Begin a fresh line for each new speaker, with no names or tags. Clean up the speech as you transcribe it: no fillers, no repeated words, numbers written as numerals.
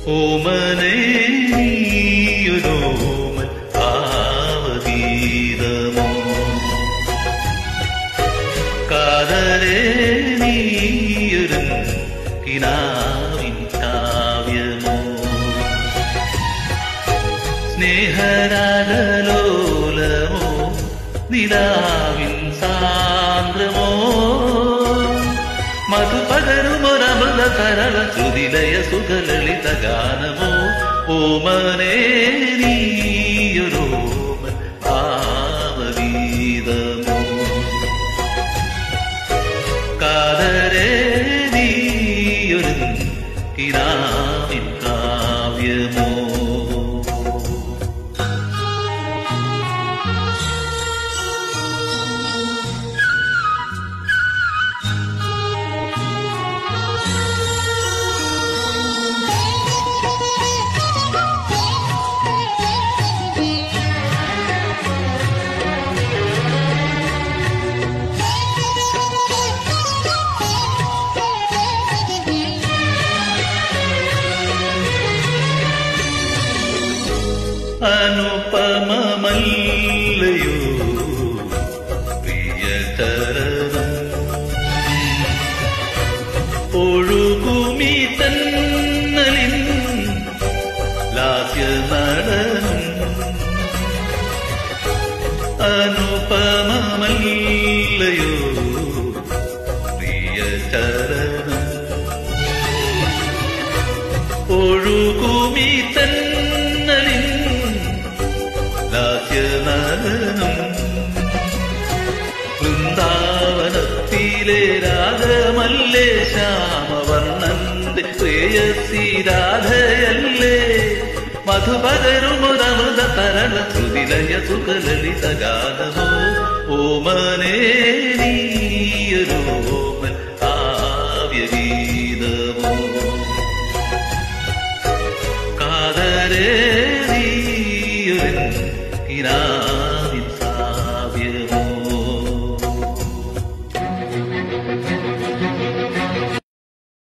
ഓമനേ നീയൊരോമൻ ഭാവഗീതമോ കാതരേ നീയൊരു കിനാവിൻ കാവ്യമോ സ്നേഹരാഗലോലമോ നിലാവിൻ സാന്ദ്രമോ മധുപകരുമൊരമൃത തരള ശ്രുതിലയ സുഖലളിത ഗാനമോ ഓമനേ നീയൊരോമൻ ഭാവഗീതമോ കാതരേ നീയൊരു കിനാവിൻ കാവ്യമോ അനുപമമല്ലയോ പ്രിയതരം ഒഴുകുമീ തന്നലിൻ ലാസ്യനടനം അനുപമമല്ലയോ പ്രിയതരം ഒഴുകുമീ തന്നലിൻ വൃന്ദാവനത്തിലെ രാഗമല്ലേ ശ്യാമവർണ്ണന്റെ ശ്രേയസി രാധയല്ലേ മധുപകരുമൊരമൃത തരള ശ്രുതിലയ സുഖലളിത ഗാനമോ ഓമനേ നീയൊരോമൻ